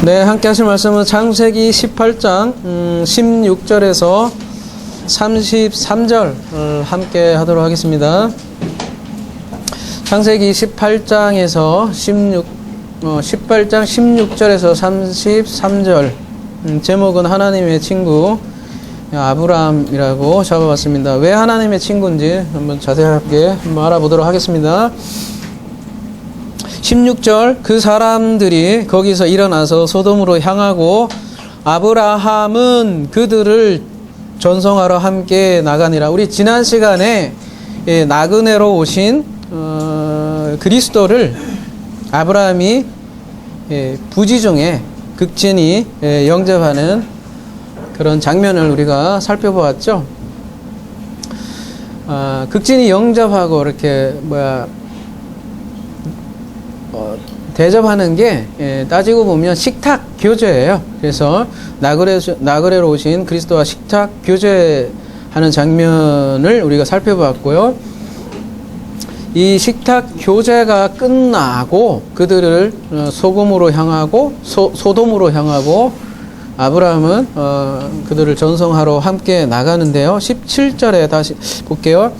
네, 함께 하실 말씀은 창세기 18장 16절에서 33절 함께 하도록 하겠습니다. 창세기 18장에서 18장 16절에서 33절 제목은 하나님의 친구 아브라함이라고 잡아봤습니다. 왜 하나님의 친구인지 한번 자세하게 한번 알아보도록 하겠습니다. 16절 그 사람들이 거기서 일어나서 소돔으로 향하고 아브라함은 그들을 전송하러 함께 나가니라. 우리 지난 시간에 나그네로 오신 그리스도를 아브라함이 부지 중에 극진히 영접하는 그런 장면을 우리가 살펴보았죠. 극진히 영접하고 이렇게 대접하는 게 따지고 보면 식탁 교제예요. 그래서 나그네로 오신 그리스도와 식탁 교제하는 장면을 우리가 살펴봤고요. 이 식탁 교제가 끝나고 그들을 소돔으로 향하고 아브라함은 그들을 전송하러 함께 나가는데요. 17절에 다시 볼게요.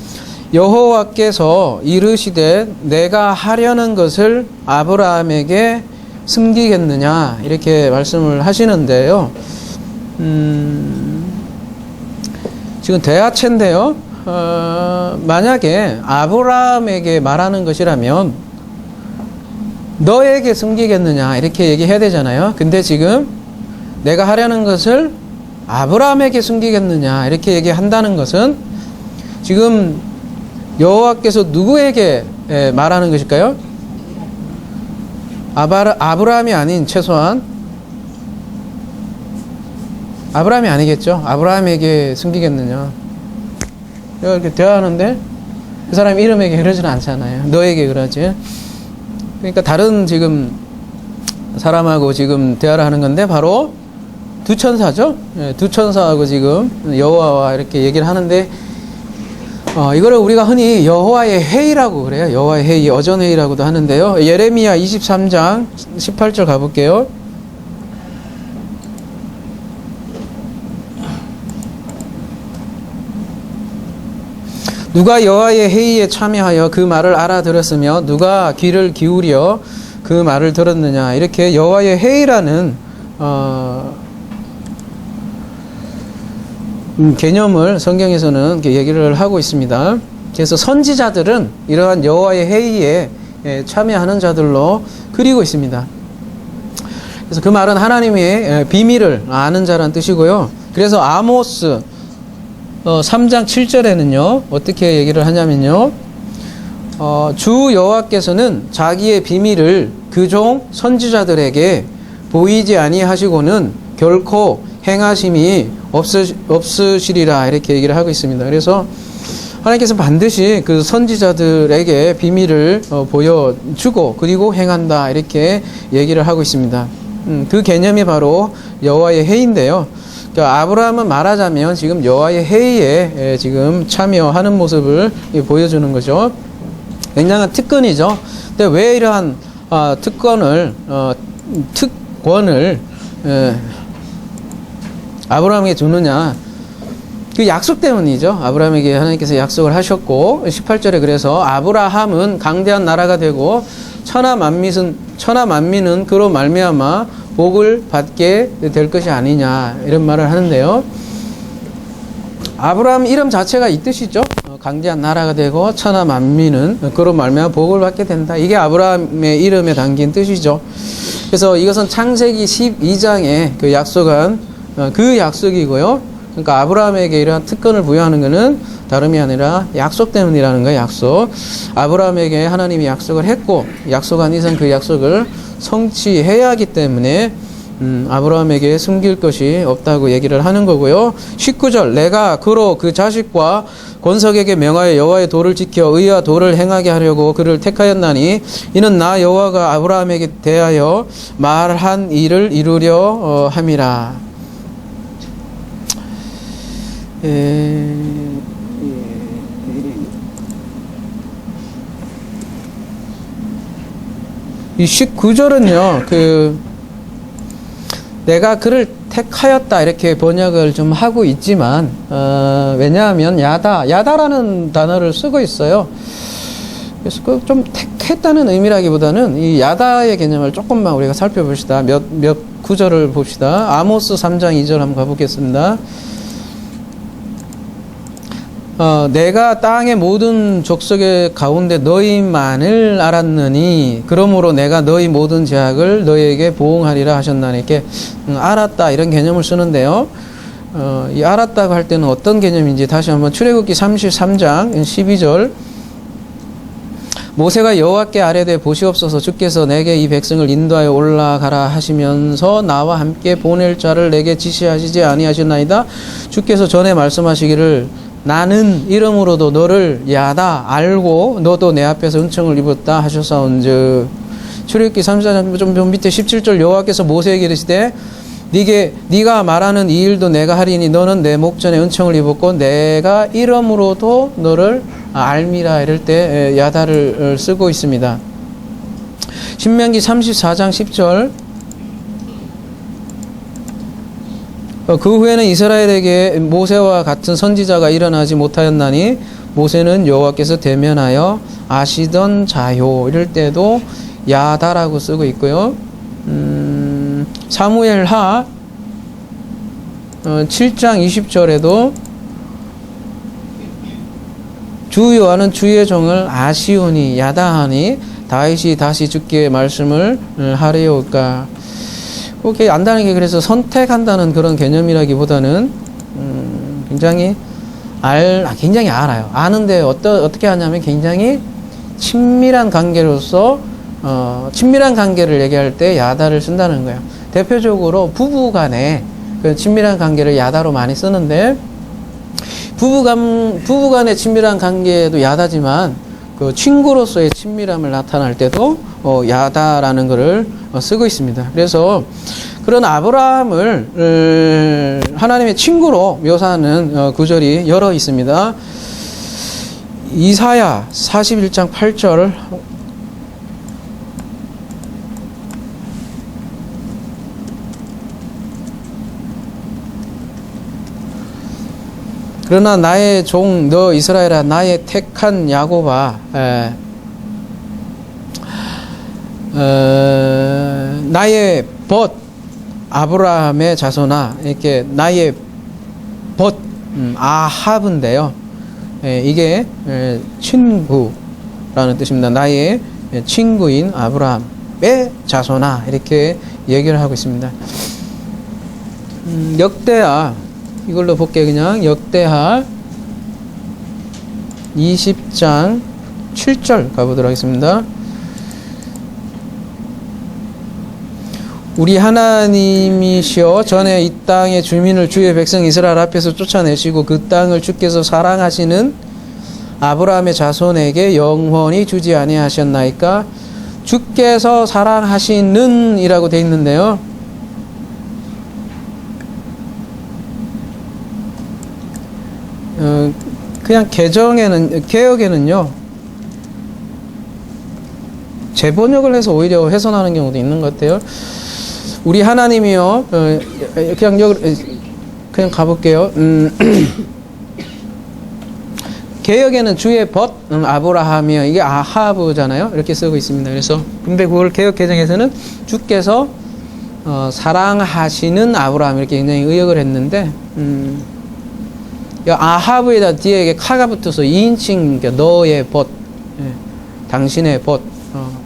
여호와께서 이르시되 내가 하려는 것을 아브라함에게 숨기겠느냐 이렇게 말씀을 하시는데요. 지금 대화체인데요. 만약에 아브라함에게 말하는 것이라면 너에게 숨기겠느냐 이렇게 얘기해야 되잖아요. 근데 지금 내가 하려는 것을 아브라함에게 숨기겠느냐 이렇게 얘기한다는 것은 지금 여호와께서 누구에게 말하는 것일까요? 아브라함이 아닌 최소한 아브라함이 아니겠죠. 아브라함에게 숨기겠느냐. 이렇게 대화하는데 그 사람 이름에게 그러지는 않잖아요. 너에게 그러지. 그러니까 다른 지금 사람하고 지금 대화를 하는 건데 바로 두 천사죠. 두 천사하고 지금 여호와와 이렇게 얘기를 하는데 이거를 우리가 흔히 여호와의 회의라고 그래요. 여호와의 회의, 어전회의라고도 하는데요. 예레미야 23장 18절 가볼게요. 누가 여호와의 회의에 참여하여 그 말을 알아들었으며 누가 귀를 기울여 그 말을 들었느냐. 이렇게 여호와의 회의라는 개념을 성경에서는 이렇게 얘기를 하고 있습니다. 그래서 선지자들은 이러한 여호와의 회의에 참여하는 자들로 그리고 있습니다. 그래서 그 말은 하나님의 비밀을 아는 자라는 뜻이고요. 그래서 아모스 3장 7절에는요 어떻게 얘기를 하냐면요, 주 여호와께서는 자기의 비밀을 그 종 선지자들에게 보이지 아니하시고는 결코 행하심이 없으시리라 이렇게 얘기를 하고 있습니다. 그래서 하나님께서 반드시 그 선지자들에게 비밀을 보여주고 그리고 행한다 이렇게 얘기를 하고 있습니다. 그 개념이 바로 여호와의 회의인데요. 그러니까 아브라함은 말하자면 지금 여호와의 회의에 지금 참여하는 모습을 보여주는 거죠. 굉장한 특권이죠. 근데 왜 이러한 특권을 아브라함에게 주느냐? 그 약속 때문이죠. 아브라함에게 하나님께서 약속을 하셨고 18절에 그래서 아브라함은 강대한 나라가 되고 천하 만민은 그로 말미암아 복을 받게 될 것이 아니냐 이런 말을 하는데요. 아브라함 이름 자체가 이 뜻이죠. 강대한 나라가 되고 천하 만민은 그로 말미암아 복을 받게 된다. 이게 아브라함의 이름에 담긴 뜻이죠. 그래서 이것은 창세기 12장에 그 약속한 그 약속이고요. 그러니까 아브라함에게 이러한 특권을 부여하는 것은 다름이 아니라 약속 때문이라는 거예요. 약속. 아브라함에게 하나님이 약속을 했고 약속한 이상 그 약속을 성취해야 하기 때문에 아브라함에게 숨길 것이 없다고 얘기를 하는 거고요. 19절 내가 그로 그 자식과 권석에게 명하여 여호와의 도를 지켜 의와 도를 행하게 하려고 그를 택하였나니 이는 나 여호와가 아브라함에게 대하여 말한 일을 이루려 함이라. 이 19절은요, 내가 그를 택하였다 이렇게 번역을 좀 하고 있지만 왜냐하면 야다라는 단어를 쓰고 있어요. 그래서 그 좀 택했다는 의미라기보다는 이 야다의 개념을 조금만 우리가 살펴봅시다. 몇 구절을 봅시다. 아모스 3장 2절 한번 가보겠습니다. 내가 땅의 모든 족속의 가운데 너희만을 알았느니 그러므로 내가 너희 모든 죄악을 너희에게 보응하리라 하셨나니 이렇게 알았다 이런 개념을 쓰는데요. 이 알았다고 할 때는 어떤 개념인지 다시 한번 출애굽기 33장 12절 모세가 여호와께 아뢰되 보시옵소서 주께서 내게 이 백성을 인도하여 올라가라 하시면서 나와 함께 보낼 자를 내게 지시하시지 아니하셨나이다. 주께서 전에 말씀하시기를 나는 이름으로도 너를 야다 알고 너도 내 앞에서 은총을 입었다 하셨사온즉 출애굽기 34장 좀 밑에 17절 여호와께서 모세에게 이르시되 네가 말하는 이 일도 내가 하리니 너는 내 목전에 은총을 입었고 내가 이름으로도 너를 알미라 이럴 때 야다를 쓰고 있습니다. 신명기 34장 10절 그 후에는 이스라엘에게 모세와 같은 선지자가 일어나지 못하였나니 모세는 여호와께서 대면하여 아시던 자요 이럴 때도 야다라고 쓰고 있고요. 사무엘하 7장 20절에도 주 여호와는 주의 종을 아시오니 야다하니 다윗이 다시 주께 말씀을 하리오까. 그렇게 안다는 게 그래서 선택한다는 그런 개념이라기보다는 굉장히 알아요. 아는데 어떻게 하냐면 굉장히 친밀한 관계로서 친밀한 관계를 얘기할 때 야다를 쓴다는 거예요. 대표적으로 부부간에 그 친밀한 관계를 야다로 많이 쓰는데 부부간의 친밀한 관계도 야다지만 그 친구로서의 친밀함을 나타날 때도 야다라는 것을 쓰고 있습니다. 그래서 그런 아브라함을 하나님의 친구로 묘사하는 구절이 여러 있습니다. 이사야 41장 8절 그러나 나의 종 너 이스라엘아 나의 택한 야곱아 나의 벗 아브라함의 자손아 이렇게 나의 벗 아합인데요. 이게 친구라는 뜻입니다. 나의 친구인 아브라함의 자손아 이렇게 얘기를 하고 있습니다. 역대하 이걸로 볼게요. 그냥 역대하 20장 7절 가보도록 하겠습니다. 우리 하나님이시여 전에 이 땅의 주민을 주의 백성 이스라엘 앞에서 쫓아내시고 그 땅을 주께서 사랑하시는 아브라함의 자손에게 영원히 주지 아니하셨나이까. 주께서 사랑하시는 이라고 되어 있는데요. 그냥 개역에는요, 재번역을 해서 오히려 훼손하는 경우도 있는 것 같아요. 우리 하나님이요, 그냥 가볼게요. 개역에는 주의 벗, 아브라함이요. 이게 아하브잖아요. 이렇게 쓰고 있습니다. 그래서, 근데 그걸 개역 개정에서는 주께서, 사랑하시는 아브라함, 이렇게 굉장히 의역을 했는데, 아하브에다 뒤에 카가 붙어서 2인칭, 그러니까 너의 벗, 당신의 벗,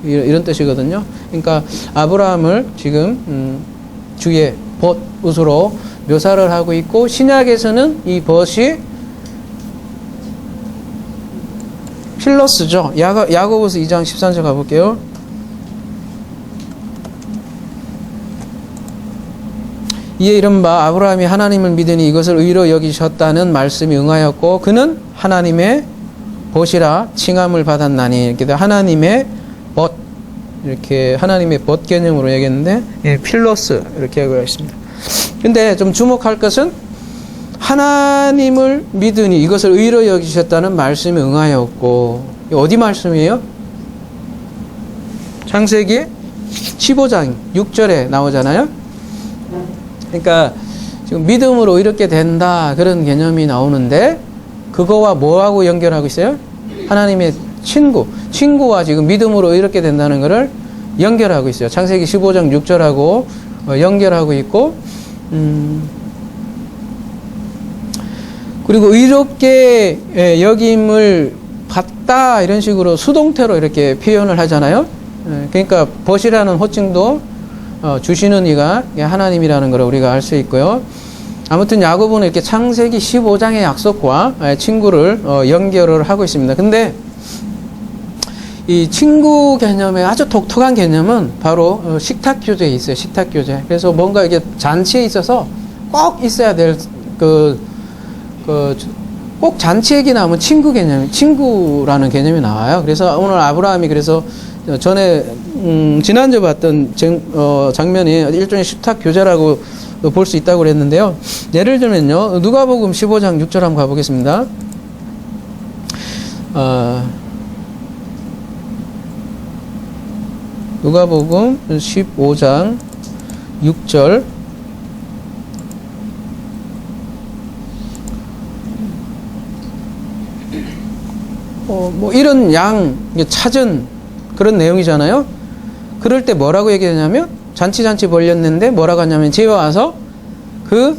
이런 뜻이거든요. 그러니까 아브라함을 지금 주의 벗으로 묘사를 하고 있고 신약에서는 이 벗이 필러스죠. 야고보서 2장 13절 가볼게요. 이에 이른바 아브라함이 하나님을 믿으니 이것을 의로 여기셨다는 말씀이 응하였고 그는 하나님의 벗이라 칭함을 받았나니 이렇게 하나님의 벗 이렇게 하나님의 벗 개념으로 얘기했는데 예, 필러스 이렇게 하고 있습니다. 근데 좀 주목할 것은 하나님을 믿으니 이것을 의로 여기셨다는 말씀이 응하였고 어디 말씀이에요? 창세기 15장 6절에 나오잖아요. 그러니까 지금 믿음으로 이렇게 된다 그런 개념이 나오는데 그거와 뭐하고 연결하고 있어요? 하나님의 친구와 지금 믿음으로 이렇게 된다는 것을 연결하고 있어요. 창세기 15장 6절하고 연결하고 있고 그리고 의롭게 여김을 받다 이런 식으로 수동태로 이렇게 표현을 하잖아요. 그러니까 벗이라는 호칭도 주시는 이가 하나님이라는 걸 우리가 알 수 있고요. 아무튼 야고보는 이렇게 창세기 15장의 약속과 친구를 연결을 하고 있습니다. 근데 이 친구 개념의 아주 독특한 개념은 바로 식탁 교제에 있어요. 식탁 교제. 그래서 뭔가 이게 잔치에 있어서 꼭 있어야 될 꼭 잔치 얘기 나오면 친구라는 개념이 나와요. 그래서 오늘 아브라함이 그래서 전에 지난주에 봤던 장면이 일종의 식탁 교제라고 볼 수 있다고 그랬는데요. 예를 들면요. 누가복음 15장 6절 한번 가보겠습니다. 누가복음 15장 6절 뭐 이런 양 찾은 그런 내용이잖아요. 그럴 때 뭐라고 얘기하냐면 잔치 벌렸는데 뭐라고 하냐면 집에 와서 그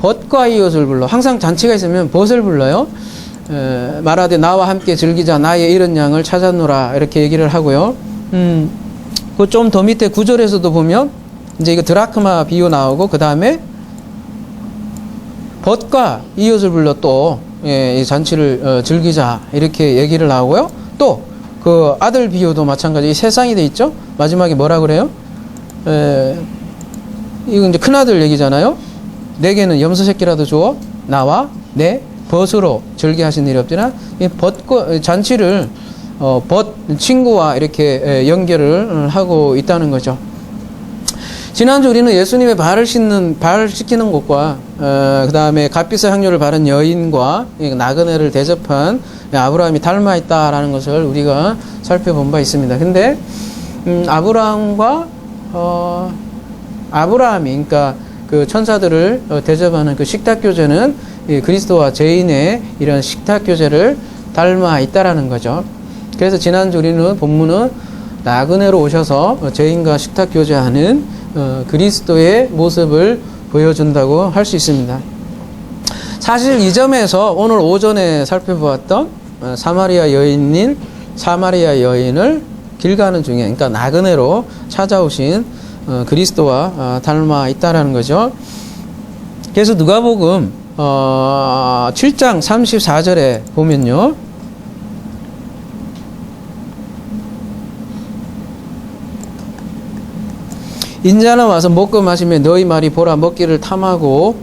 벗과 이웃을 불러. 항상 잔치가 있으면 벗을 불러요. 말하되 나와 함께 즐기자 나의 이런 양을 찾았노라 이렇게 얘기를 하고요. 그 좀 더 밑에 9절에서도 보면 이제 이거 드라크마 비유 나오고 그 다음에 벗과 이웃을 불러 또 이 잔치를 즐기자 이렇게 얘기를 나오고요. 또 그 아들 비유도 마찬가지. 이 세상이 돼 있죠. 마지막에 뭐라 그래요? 이건 이제 큰아들 얘기잖아요. 내게는 염소 새끼라도 주어 나와 내 벗으로 즐기하신 일이 없지나 이 벗과 잔치를 벗 친구와 이렇게 연결을 하고 있다는 거죠. 지난주 우리는 예수님의 발을 씻기는 것과 그 다음에 갓빛의 향료를 바른 여인과 나그네를 대접한 아브라함이 닮아있다라는 것을 우리가 살펴본 바 있습니다. 근데 아브라함이 그러니까 그 천사들을 대접하는 그 식탁 교제는 그리스도와 죄인의 이런 식탁 교제를 닮아 있다라는 거죠. 그래서 지난주 우리는 본문은 나그네로 오셔서 죄인과 식탁 교제하는 그리스도의 모습을 보여준다고 할 수 있습니다. 사실 이 점에서 오늘 오전에 살펴보았던 사마리아 여인을 길 가는 중에 그러니까 나그네로 찾아오신 그리스도와 닮아 있다라는 거죠. 그래서 누가복음 7장 34절에 보면요. 인자는 와서 먹고 마시며 너희 말이 보라 먹기를 탐하고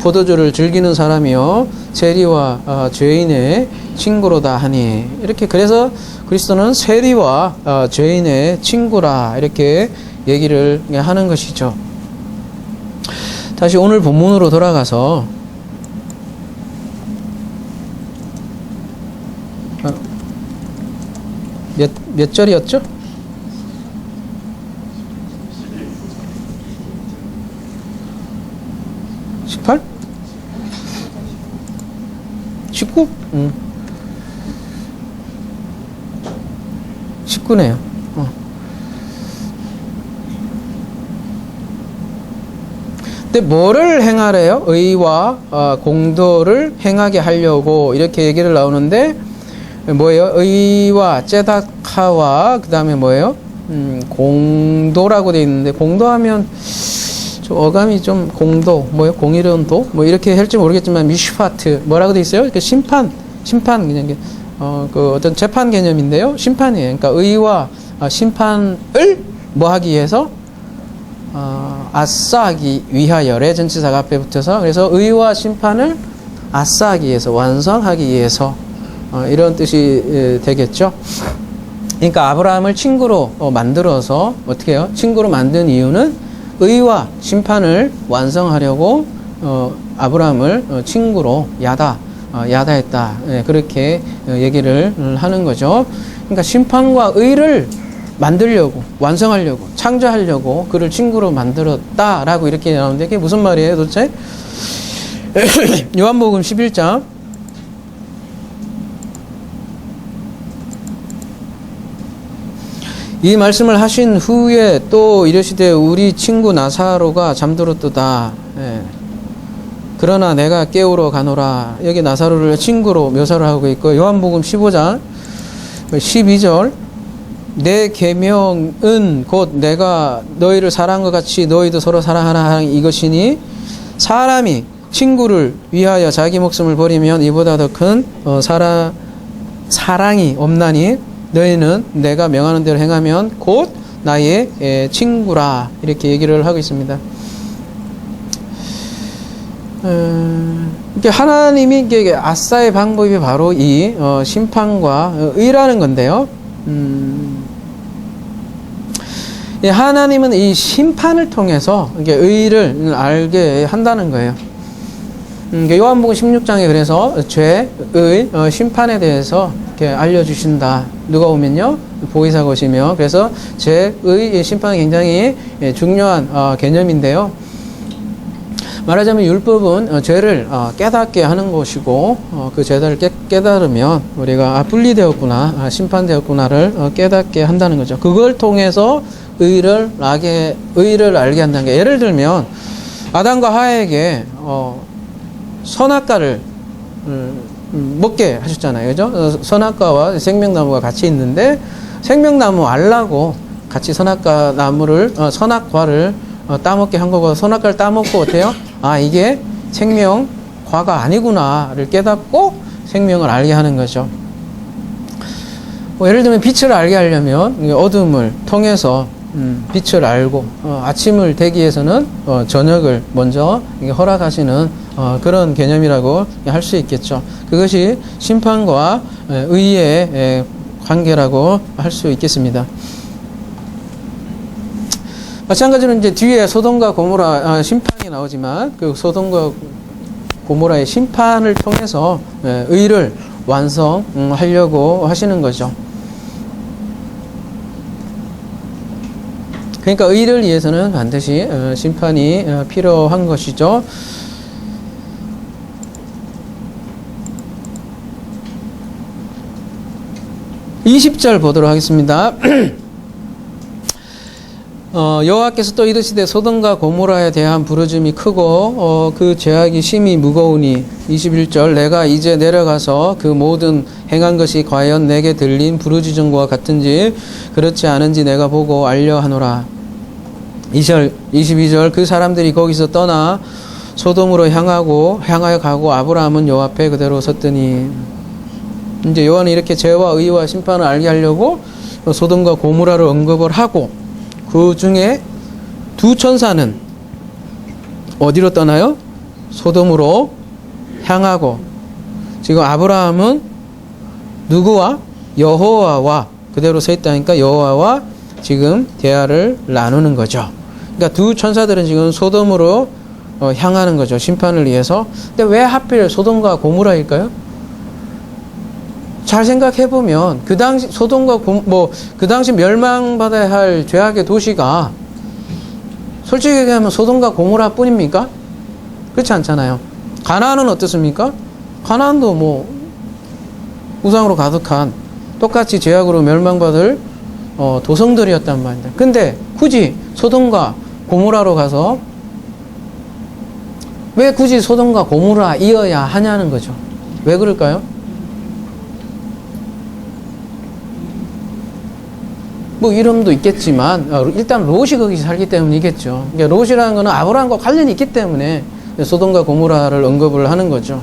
포도주를 즐기는 사람이요 세리와 죄인의 친구로다 하니 이렇게 그래서 그리스도는 세리와 죄인의 친구라 이렇게 얘기를 하는 것이죠. 다시 오늘 본문으로 돌아가서 몇 절이었죠? 18? 19? 19네요. 근데 뭐를 행하래요? 의와 공도를 행하게 하려고 이렇게 얘기를 나오는데 뭐예요? 의와 째다카와 그 다음에 뭐예요? 공도라고 돼 있는데 공도하면 좀 어감이 좀 공도, 뭐요? 공의련도? 뭐 이렇게 할지 모르겠지만 미슈파트 뭐라고 돼 있어요? 그 심판 그냥 그 어떤 재판 개념인데요. 심판이에요. 그러니까 의와 심판을 뭐 하기 위해서 아싸하기 위하여 레전치사가 앞에 붙어서 그래서 의와 심판을 아싸하기 위해서 완성하기 위해서 이런 뜻이 되겠죠. 그러니까 아브라함을 친구로 만들어서 어떻게 해요? 친구로 만든 이유는 의와 심판을 완성하려고 아브라함을 친구로 야다했다. 그렇게 얘기를 하는 거죠. 그러니까 심판과 의를 만들려고, 완성하려고, 창조하려고 그를 친구로 만들었다라고 이렇게 나오는데 그게 무슨 말이에요 도대체? 요한복음 11장 이 말씀을 하신 후에 또 이르시되 우리 친구 나사로가 잠들었도다. 예. 그러나 내가 깨우러 가노라. 여기 나사로를 친구로 묘사를 하고 있고 요한복음 15장 12절 내 계명은 곧 내가 너희를 사랑한 것 같이 너희도 서로 사랑하라 하는 이것이니 사람이 친구를 위하여 자기 목숨을 버리면 이보다 더 큰 사랑이 없나니 너희는 내가 명하는 대로 행하면 곧 나의 친구라 이렇게 얘기를 하고 있습니다. 하나님이 이게 아싸의 방법이 바로 이 심판과 의라는 건데요. 하나님은 이 심판을 통해서 의를 알게 한다는 거예요. 요한복음 16장에 그래서 죄의 심판에 대해서 이렇게 알려주신다. 누가 오면요? 보혜사가 오시며 그래서 죄의 심판이 굉장히 중요한 개념인데요. 말하자면 율법은 죄를 깨닫게 하는 것이고 그 죄를 깨달으면 우리가 분리되었구나, 심판되었구나를 깨닫게 한다는 거죠. 그걸 통해서 의를 알게 한다는 게 예를 들면 아담과 하와에게 선악과를 먹게 하셨잖아요. 그죠? 선악과와 생명나무가 같이 있는데 생명나무 알라고 같이 선악과를 따먹게 한 거고 선악과를 따먹고 어때요? 아 이게 생명과가 아니구나를 깨닫고 생명을 알게 하는 거죠. 예를 들면 빛을 알게 하려면 어둠을 통해서 빛을 알고 아침을 대기해서는 저녁을 먼저 허락하시는 그런 개념이라고 할 수 있겠죠. 그것이 심판과 의의 관계라고 할 수 있겠습니다. 마찬가지로 이제 뒤에 소돔과 고모라 심판이 나오지만 그 소돔과 고모라의 심판을 통해서 의를 완성하려고 하시는 거죠. 그러니까 의를 위해서는 반드시 심판이 필요한 것이죠. 20절 보도록 하겠습니다. 여호와께서 또 이르시되 소돔과 고모라에 대한 부르짖음이 크고 그 죄악이 심히 무거우니 21절 내가 이제 내려가서 그 모든 행한 것이 과연 내게 들린 부르짖음과 같은지 그렇지 않은지 내가 보고 알려 하노라. 22절 그 사람들이 거기서 떠나 소돔으로 향하여 가고 아브라함은 요 앞에 그대로 섰더니 이제 요한은 이렇게 죄와 의와 심판을 알게 하려고 소돔과 고모라를 언급을 하고 그 중에 두 천사는 어디로 떠나요? 소돔으로 향하고 지금 아브라함은 누구와? 여호와와 그대로 서 있다니까 여호와와 지금 대화를 나누는 거죠. 그러니까 두 천사들은 지금 소돔으로 향하는 거죠. 심판을 위해서. 근데 왜 하필 소돔과 고모라일까요? 잘 생각해보면 그 당시 소돔과 그 당시 멸망받아야 할 죄악의 도시가 솔직히 얘기하면 소돔과 고모라 뿐입니까? 그렇지 않잖아요. 가나안은 어떻습니까? 가나안도 우상으로 가득한 똑같이 죄악으로 멸망받을 도성들이었단 말입니다. 근데 굳이 소돔과 고모라로 가서 왜 굳이 소돔과 고모라이어야 하냐는 거죠. 왜 그럴까요? 이름도 있겠지만 일단 롯이 거기 살기 때문이겠죠. 그러니까 롯이라는 것은 아브라함과 관련이 있기 때문에 소돔과 고모라를 언급을 하는 거죠.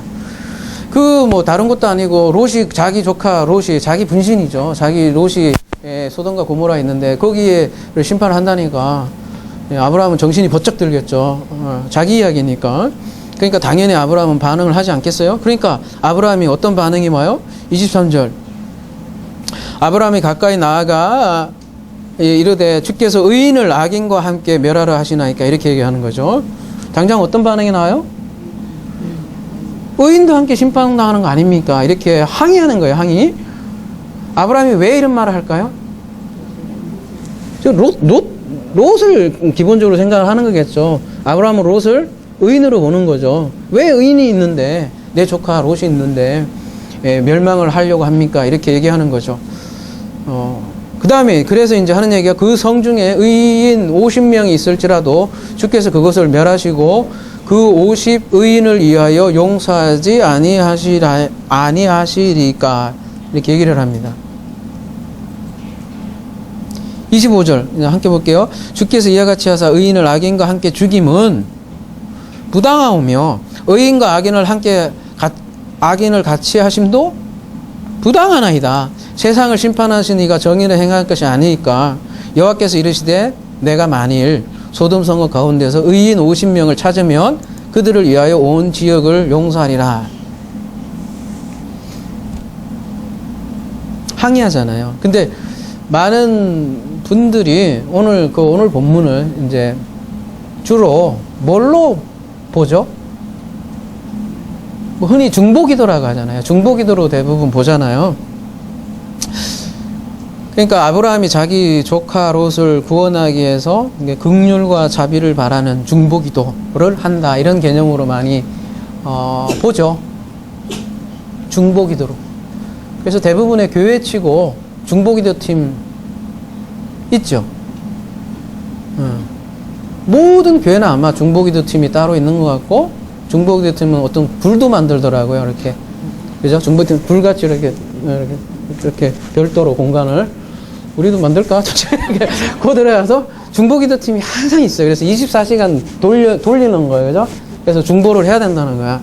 다른 것도 아니고 롯이 자기 조카 롯이 자기 분신이죠. 자기 롯이 소돔과 고모라에 있는데 거기에 심판을 한다니까 아브라함은 정신이 번쩍 들겠죠. 자기 이야기니까. 그러니까 당연히 아브라함은 반응을 하지 않겠어요? 그러니까 아브라함이 어떤 반응이 와요? 23절 아브라함이 가까이 나아가 이르되 주께서 의인을 악인과 함께 멸하라 하시나이까 이렇게 얘기하는 거죠. 당장 어떤 반응이 나와요? 의인도 함께 심판당하는 거 아닙니까? 이렇게 항의하는 거예요. 항의. 아브라함이 왜 이런 말을 할까요? 롯을 기본적으로 생각을 하는 거겠죠. 아브라함은 롯을 의인으로 보는 거죠. 왜 의인이 있는데, 내 조카 롯이 있는데 멸망을 하려고 합니까? 이렇게 얘기하는 거죠. 그 다음에 그래서 이제 하는 얘기가 그 성 중에 의인 50명이 있을지라도 주께서 그것을 멸하시고 그 50 의인을 위하여 용서하지 아니하시리까, 이렇게 얘기를 합니다. 25절 함께 볼게요. 주께서 이와 같이 하사 의인을 악인과 함께 죽임은 부당하오며 의인과 악인을 같이 하심도 부당하나이다. 세상을 심판하신 이가 정의를 행할 것이 아니니까 여호와께서 이르시되 내가 만일 소돔 성읍 가운데서 의인 50명을 찾으면 그들을 위하여 온 지역을 용서하리라. 항의하잖아요. 근데 많은 분들이 오늘 본문을 이제 주로 뭘로 보죠? 뭐 흔히 중보기도라고 하잖아요. 중보기도로 대부분 보잖아요. 그러니까 아브라함이 자기 조카 롯을 구원하기 위해서 긍휼과 자비를 바라는 중보기도를 한다, 이런 개념으로 많이 보죠. 중보기도로. 그래서 대부분의 교회치고 중보기도팀 있죠. 모든 교회는 아마 중보기도팀이 따로 있는 것 같고, 중보기도팀은 어떤 불도 만들더라고요. 이렇게, 그죠? 중보기도팀 불같이 이렇게 별도로 공간을 우리도 만들까? 이렇게 들어가서 중보기도팀이 항상 있어요. 그래서 24시간 돌리는 거예요. 그죠? 그래서 중보를 해야 된다는 거야.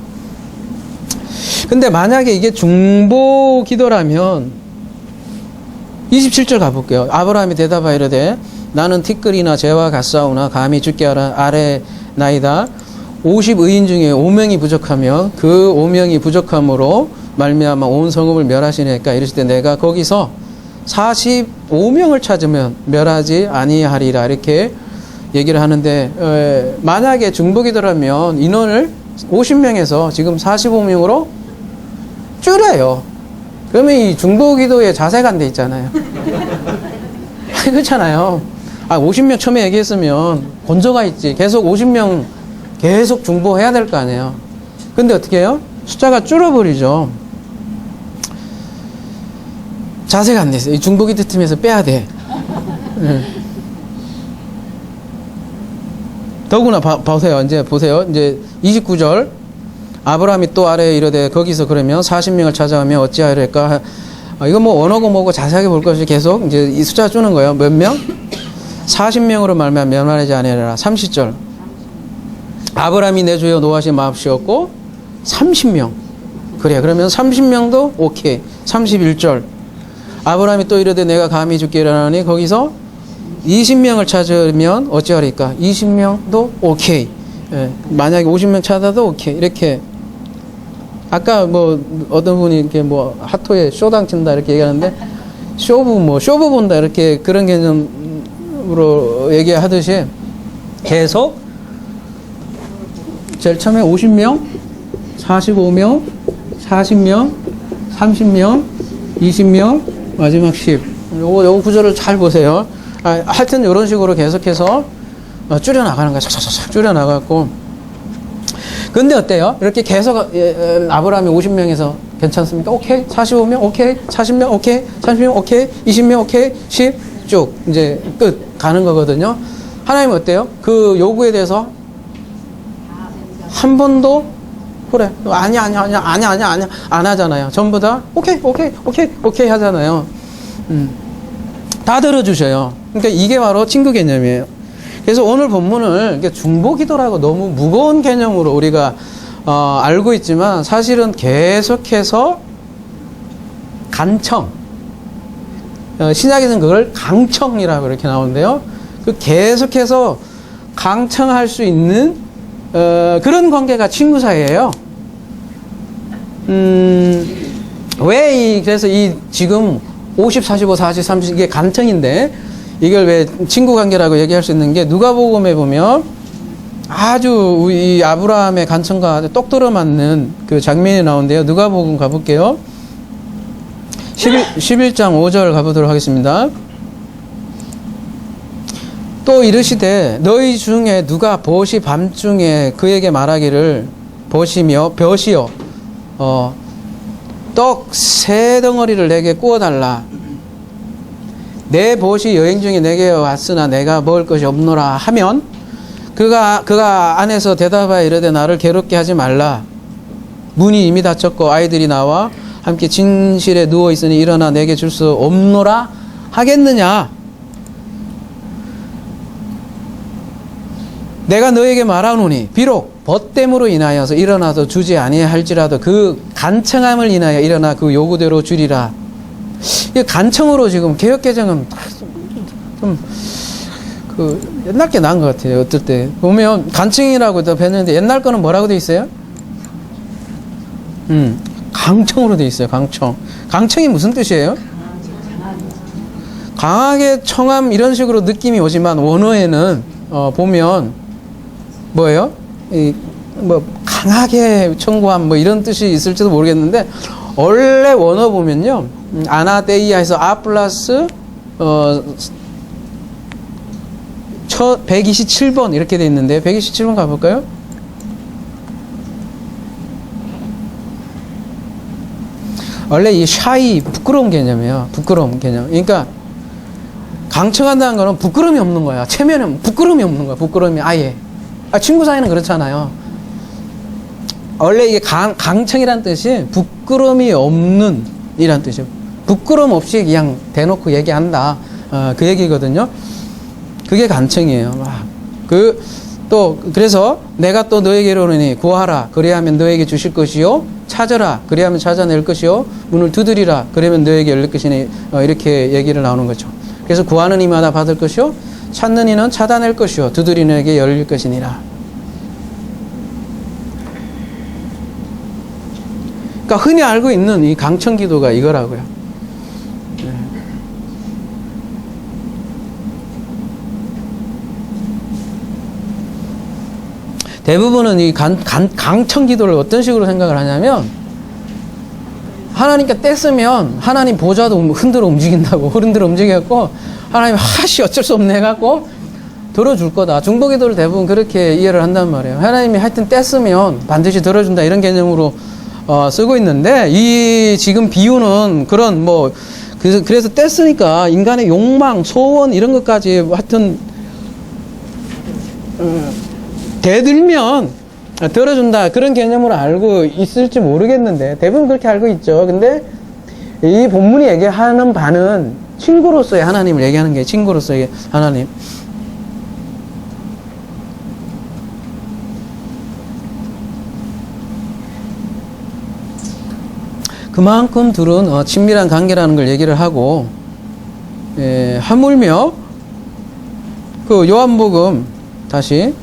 근데 만약에 이게 중보기도라면 27절 가볼게요. 아브라함이 대답하여 이르되 나는 티끌이나 재와 같사오나 감히 주께 아뢰나이다. 50의인 중에 5명이 부족하며 그 5명이 부족함으로 말미암아 온 성읍을 멸하시니까 이르시되 내가 거기서 45명을 찾으면 멸하지 아니하리라, 이렇게 얘기를 하는데, 만약에 중보기도라면 인원을 50명에서 지금 45명으로 줄여요. 그러면 이 중보기도에 자세가 안 돼 있잖아요. 그렇잖아요. 50명 처음에 얘기했으면 권조가 있지. 계속 50명 계속 중보해야 될 거 아니에요. 근데 어떻게 해요? 숫자가 줄어버리죠. 자세가 안 됐어요. 이 중보기도 팀에서 빼야 돼. 네. 더구나 보세요. 이제 29절. 아브라함이 또 아래에 이르되 거기서 그러면 40명을 찾아오면 어찌하리까? 이거 뭐 원어고 뭐고 자세하게 볼 것이 계속 이제 이 숫자 주는 거예요. 몇 명? 40명으로 말미암아 멸망하지 아니하리라. 30절. 아브라함이 내 주여 노하시 마옵시었고 30명. 그래. 그러면 30명도 오케이. 31절. 아브라함이 또 이르되 내가 감히 주께 일어나니 거기서 20명을 찾으면 어찌하리까? 20명도 오케이. 예, 만약에 50명 찾아도 오케이. 이렇게. 아까 뭐 어떤 분이 이렇게 뭐 하토에 쇼당 친다 이렇게 얘기하는데 쇼부 본다 이렇게 그런 개념으로 얘기하듯이 계속 제일 처음에 50명, 45명, 40명, 30명, 20명, 마지막 10. 요거 구조를 잘 보세요. 하여튼 이런 식으로 계속해서 줄여나가는 거야. 착착착 줄여나가고. 근데 어때요? 이렇게 계속 아브라함이 50명에서 괜찮습니까? 오케이. 45명 오케이. 40명 오케이. 30명 오케이. 20명 오케이. 10 쭉 이제 끝 가는 거거든요. 하나님은 어때요? 그 요구에 대해서 한 번도 그래 아니야 안 하잖아요. 전부 다 오케이 하잖아요. 다 들어주셔요. 그러니까 이게 바로 친구 개념이에요. 그래서 오늘 본문을 중보기도라고 너무 무거운 개념으로 우리가 알고 있지만 사실은 계속해서 간청, 신약에서는 그걸 강청이라고 이렇게 나오는데요. 그 계속해서 강청할 수 있는 그런 관계가 친구 사이예요. 그래서 지금 50, 45, 40, 30 이게 간청인데 이걸 왜 친구 관계라고 얘기할 수 있는 게 누가복음에 보면 아주 이 아브라함의 간청과 똑 들어맞는 그 장면이 나오는데요. 누가복음 가볼게요. 11장 5절 가보도록 하겠습니다. 또 이르시되 너희 중에 누가 벗이 밤중에 그에게 말하기를 벗이며 벼시여 떡 세 덩어리를 내게 구워달라. 내 벗이 여행 중에 내게 왔으나 내가 먹을 것이 없노라 하면 그가 안에서 대답하여 이르되 나를 괴롭게 하지 말라. 문이 이미 닫혔고 아이들이 나와 함께 진실에 누워 있으니 일어나 내게 줄 수 없노라 하겠느냐. 내가 너에게 말하노니 비록 벗됨으로 인하여서 일어나서 주지 아니할지라도 그 간청함을 인하여 일어나 그 요구대로 주리라. 이 간청으로 지금 개혁개정은 좀 옛날 게 나은 것 같아요. 어떨 때 보면 간청이라고 또 뵀는데 옛날 거는 뭐라고 돼 있어요? 강청으로 돼 있어요. 강청. 강청이 무슨 뜻이에요? 강하게 청함 이런 식으로 느낌이 오지만 원어에는 보면 뭐예요? 뭐 강하게 청구함 뭐 이런 뜻이 있을지도 모르겠는데 원래 원어 보면요 아나데이아에서 아 플러스 127번 이렇게 돼 있는데 127번 가볼까요? 원래 이 샤이 부끄러운 개념이에요. 부끄러운 개념. 그러니까 강청한다는 거는 부끄러움이 없는 거야. 체면은 부끄러움이 없는 거야. 부끄러움이 아예. 친구 사이는 그렇잖아요. 원래 이게 강청이란 뜻이 부끄러움이 없는 이란 뜻이에요. 부끄러움 없이 그냥 대놓고 얘기한다. 그 얘기거든요. 그게 간청이에요. 그래서 내가 또 너에게 이르노니 구하라. 그리하면 너에게 주실 것이요. 찾으라. 그리하면 찾아낼 것이요. 문을 두드리라. 그러면 너에게 열릴 것이니 이렇게 얘기를 나오는 거죠. 그래서 구하는 이마다 받을 것이요. 찾는 이는 찾아낼 것이요. 두드리는 에게 열릴 것이니라. 그러니까 흔히 알고 있는 이 강청 기도가 이거라고요. 대부분은 이 강청 기도를 어떤 식으로 생각을 하냐면 하나님께 뗐으면 하나님 보좌도 흔들어 움직인다고 흔들어 움직였고 하나님 하시 어쩔 수 없네 해갖고 들어줄 거다. 중보 기도를 대부분 그렇게 이해를 한단 말이에요. 하나님이 하여튼 뗐으면 반드시 들어준다 이런 개념으로 쓰고 있는데 이 지금 비유는 그런 그래서 뗐으니까 인간의 욕망, 소원 이런 것까지 하여튼 대들면 들어준다 그런 개념으로 알고 있을지 모르겠는데 대부분 그렇게 알고 있죠. 근데 이 본문이 얘기하는 바는 친구로서의 하나님을 얘기하는 게 친구로서의 하나님. 그만큼 둘은 친밀한 관계라는 걸 얘기를 하고 하물며 그 요한복음 다시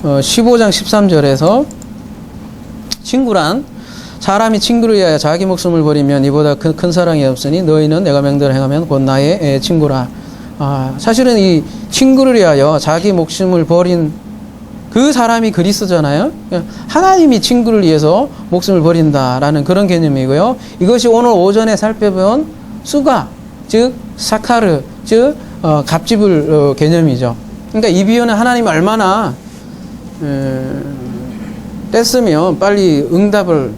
15장 13절에서 친구란 사람이 친구를 위하여 자기 목숨을 버리면 이보다 큰 사랑이 없으니 너희는 내가 명대로 행하면 곧 나의 친구라. 사실은 이 친구를 위하여 자기 목숨을 버린 그 사람이 그리스도잖아요. 하나님이 친구를 위해서 목숨을 버린다라는 그런 개념이고요. 이것이 오늘 오전에 살펴본 수가 즉 사카르 즉 갑집을 개념이죠. 그러니까 이 비유는 하나님이 얼마나 뗐으면 빨리 응답을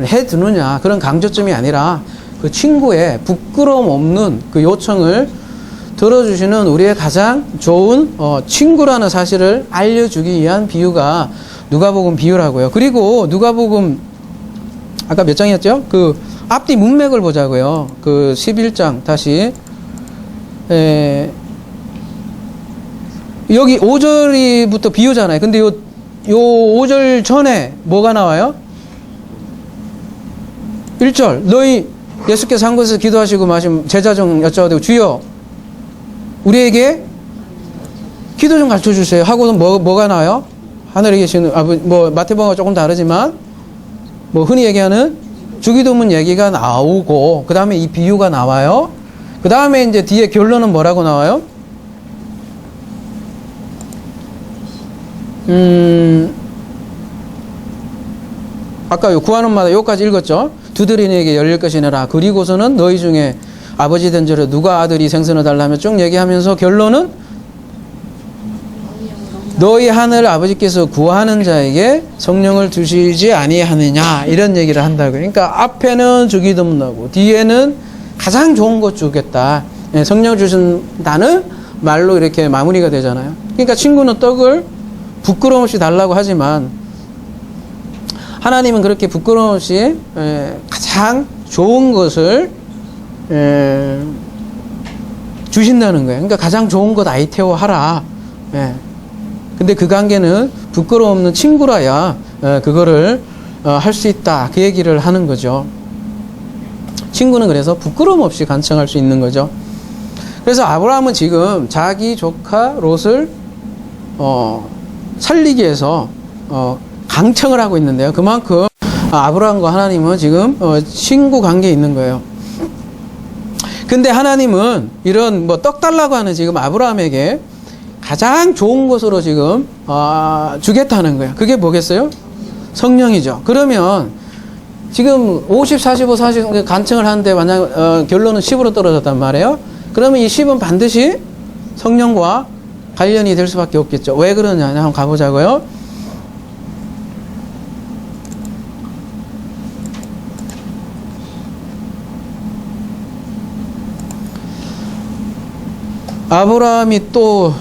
해두느냐 그런 강조점이 아니라 그 친구의 부끄러움 없는 그 요청을 들어주시는 우리의 가장 좋은 친구라는 사실을 알려주기 위한 비유가 누가복음 비유라고요. 그리고 누가복음 아까 몇 장이었죠? 그 앞뒤 문맥을 보자고요. 그 11장 다시 여기 5절부터 비유잖아요. 근데 요 5절 전에 뭐가 나와요? 1절 너희 예수께서 한 곳에서 기도하시고 마신 제자 중 여쭤가지고 주여 우리에게 기도 좀 가르쳐 주세요 하고는 뭐가 나와요? 하늘에 계시는 마태복음과 조금 다르지만 흔히 얘기하는 주기도문 얘기가 나오고 그 다음에 이 비유가 나와요. 그 다음에 이제 뒤에 결론은 뭐라고 나와요? 아까 구하는 마다 여기까지 읽었죠. 두드리는 이에게 열릴 것이니라. 그리고서는 너희 중에 아버지 된 저를 누가 아들이 생선을 달라며 쭉 얘기하면서 결론은 너희 하늘 아버지께서 구하는 자에게 성령을 주시지 아니하느냐 이런 얘기를 한다고요. 그러니까 앞에는 주기도 못하고 뒤에는 가장 좋은 것 주겠다. 성령 주신다는 말로 이렇게 마무리가 되잖아요. 그러니까 친구는 떡을 부끄러움 없이 달라고 하지만 하나님은 그렇게 부끄러움 없이 가장 좋은 것을 주신다는 거예요. 그러니까 가장 좋은 것 아이테오 하라. 근데 그 관계는 부끄러움 없는 친구라야 그거를 할 수 있다. 그 얘기를 하는 거죠. 친구는 그래서 부끄러움 없이 간청할 수 있는 거죠. 그래서 아브라함은 지금 자기 조카 롯을 살리기 위해서 강청을 하고 있는데요. 그만큼 아브라함과 하나님은 지금 친구 관계에 있는 거예요. 근데 하나님은 이런 뭐 떡 달라고 하는 지금 아브라함에게 가장 좋은 것으로 지금 주겠다는 거예요. 그게 뭐겠어요? 성령이죠. 그러면 지금 50, 45, 40 간청을 하는데 만약 결론은 10으로 떨어졌단 말이에요. 그러면 이 10은 반드시 성령과 관련이 될 수밖에 없겠죠. 왜 그러냐 한번 가보자고요. 아브라함이 또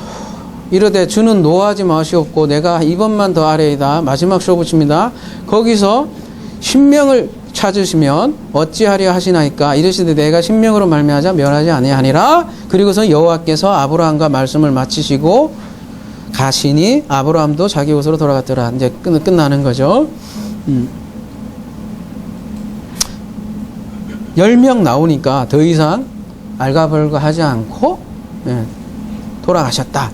이르되 주는 노하지 마시옵고 내가 이번만 더 아래이다. 마지막 쇼부칩니다. 거기서 신명을 찾으시면 어찌하려 하시나이까 이르시되 내가 신명으로 말미하자 멸하지 아니하니라. 그리고서 여호와께서 아브라함과 말씀을 마치시고 가시니 아브라함도 자기 곳으로 돌아갔더라. 이제 끝나는 거죠. 10명 나오니까 더 이상 알가벌가 하지 않고 돌아가셨다.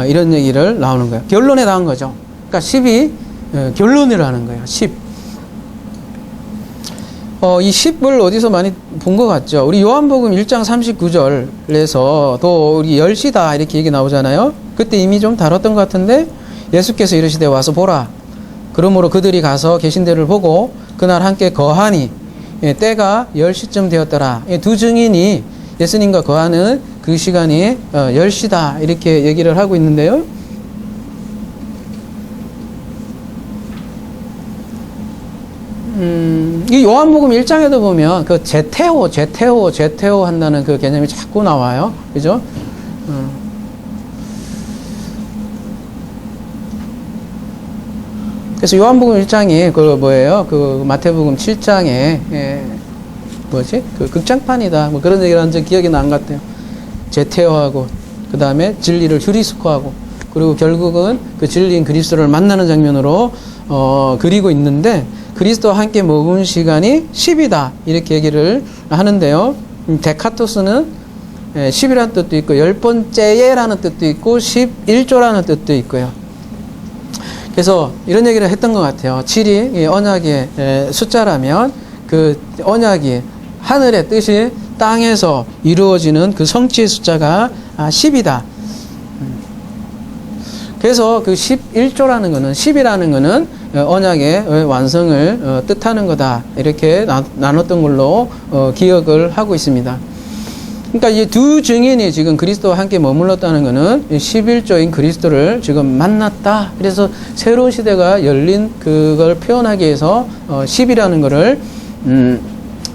이런 얘기를 나오는 거예요. 결론에 나온 거죠. 그러니까 10이 결론이라는 거예요. 10. 이 10을 어디서 많이 본 것 같죠. 우리 요한복음 1장 39절에서 또 우리 10시다 이렇게 얘기 나오잖아요. 그때 이미 좀 다뤘던 것 같은데 예수께서 이르시되 와서 보라. 그러므로 그들이 가서 계신 데를 보고 그날 함께 거하니 때가 10시쯤 되었더라. 두 증인이 예수님과 거하는 그 시간이 10시다 이렇게 얘기를 하고 있는데요. 이 요한복음 1장에도 보면 그 제테오 한다는 그 개념이 자꾸 나와요. 그죠? 그래서 요한복음 1장이 그 뭐예요? 그 마태복음 7장에 그 극장판이다. 뭐 그런 얘기를 한 적 기억이 난 것 같아요. 제테오하고 그 다음에 진리를 휴리스코하고 그리고 결국은 그 진리인 그리스도를 만나는 장면으로 그리고 있는데 그리스도와 함께 먹은 시간이 10이다 이렇게 얘기를 하는데요. 데카토스는 10이라는 뜻도 있고 10번째라는 뜻도 있고 11조라는 뜻도 있고요. 그래서 이런 얘기를 했던 것 같아요. 7이 언약의 숫자라면 그 언약이 하늘의 뜻이 땅에서 이루어지는 그 성취의 숫자가 10이다. 그래서 그 11조라는 거는 10이라는 거는 언약의 완성을 뜻하는 거다. 이렇게 나눴던 걸로 기억을 하고 있습니다. 그러니까 이 두 증인이 지금 그리스도와 함께 머물렀다는 거는 11조인 그리스도를 지금 만났다. 그래서 새로운 시대가 열린 그걸 표현하기 위해서 10이라는 거를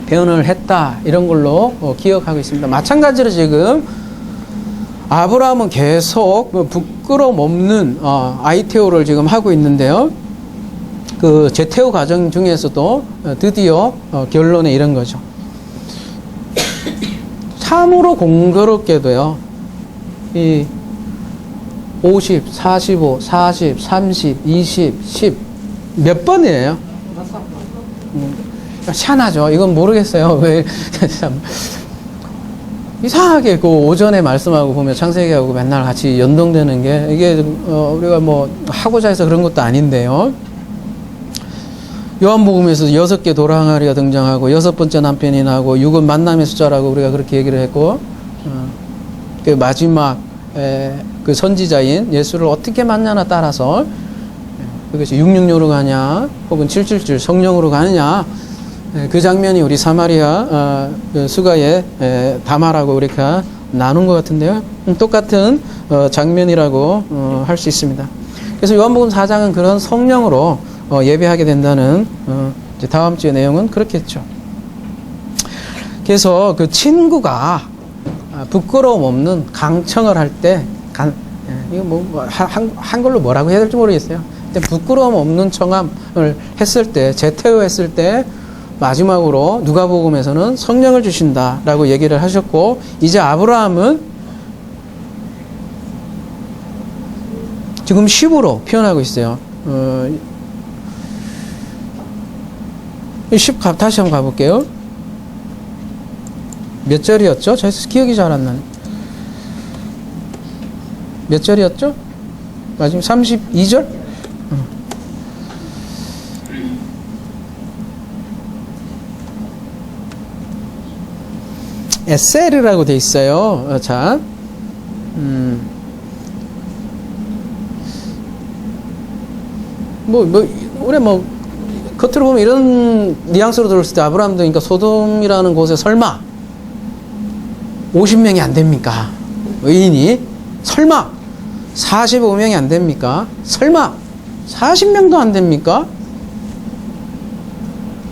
표현을 했다. 이런 걸로 기억하고 있습니다. 마찬가지로 지금 아브라함은 계속 부끄러움 없는 아이테오를 지금 하고 있는데요. 그 제테오 과정 중에서도 드디어 결론에 이른 거죠. 참으로 공교롭게도요. 이 50, 45, 40, 30, 20, 10 몇 번이에요? 희한하죠. 이건 모르겠어요. 왜 참 이상하게 그 오전에 말씀하고 보면 창세기하고 맨날 같이 연동되는 게 이게 우리가 뭐 하고자 해서 그런 것도 아닌데요. 요한복음에서 6개 도랑아리가 등장하고 6번째 남편이 나고 6은 만남의 숫자라고 우리가 그렇게 얘기를 했고 그 마지막 그 선지자인 예수를 어떻게 만나나 따라서 그것이 666으로 가냐 혹은 777 성령으로 가느냐 그 장면이 우리 사마리아 그 수가의 다마라고 우리가 나눈 것 같은데요. 똑같은 장면이라고 할 수 있습니다. 그래서 요한복음 4장은 그런 성령으로 예배하게 된다는 이제 다음 주의 내용은 그렇겠죠. 그래서 그 친구가 부끄러움 없는 강청을 할 때 이거 한글로 뭐라고 해야 될지 모르겠어요. 근데 부끄러움 없는 청함을 했을 때, 제테오했을 때 마지막으로 누가복음에서는 성령을 주신다라고 얘기를 하셨고, 이제 아브라함은 지금 10으로 표현하고 있어요. 10 다시 한번 가볼게요. 몇 절이었죠? 저 기억이 잘 안 나네. 몇 절이었죠? 마지막 32절? 에세르라고 돼 있어요. 자, 우리 겉으로 보면 이런 뉘앙스로 들었을 때 아브라함도 그러니까 소돔이라는 곳에 설마 50명이 안 됩니까? 의인이? 설마 45명이 안 됩니까? 설마 40명도 안 됩니까?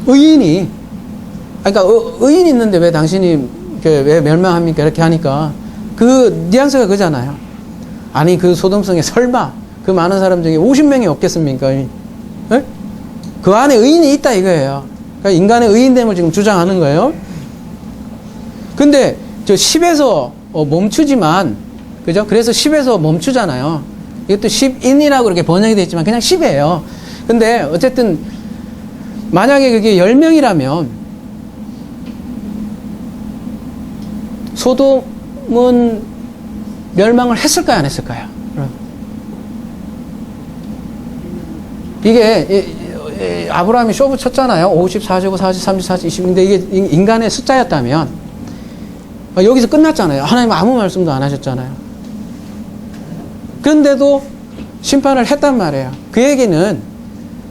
의인이, 그러니까 의인이 있는데 왜 당신이 왜 멸망합니까? 이렇게 하니까 그 뉘앙스가 그잖아요. 아니 그 소돔성에 설마 그 많은 사람 중에 50명이 없겠습니까? 네? 그 안에 의인이 있다 이거예요. 그러니까 인간의 의인됨을 지금 주장하는 거예요. 근데 저 10에서 멈추지만, 그죠? 그래서 10에서 멈추잖아요. 이것도 10인이라고 이렇게 번역이 되어 있지만 그냥 10이에요. 근데 어쨌든 만약에 그게 10명이라면 소돔은 멸망을 했을까요? 안 했을까요? 이게 아브라함이 쇼부 쳤잖아요. 50, 45, 40, 30, 40, 20. 근데 이게 인간의 숫자였다면 여기서 끝났잖아요. 하나님 아무 말씀도 안 하셨잖아요. 그런데도 심판을 했단 말이에요. 그 얘기는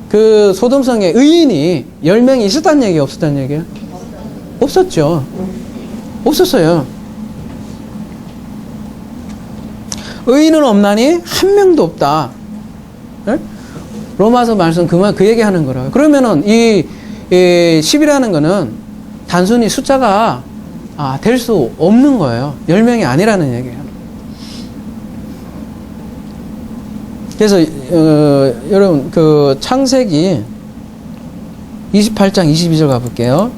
그 소돔성에 의인이 10명이 있었다는 얘기예요? 없었다는 얘기예요? 없었죠. 없었어요. 의인은 없나니 한 명도 없다. 네? 로마서 말씀 그 얘기하는 거라고요. 그러면은 이 10이라는 거는 단순히 숫자가 될 수 없는 거예요. 10명이 아니라는 얘기예요. 그래서 여러분 그 창세기 28장 22절 가볼게요.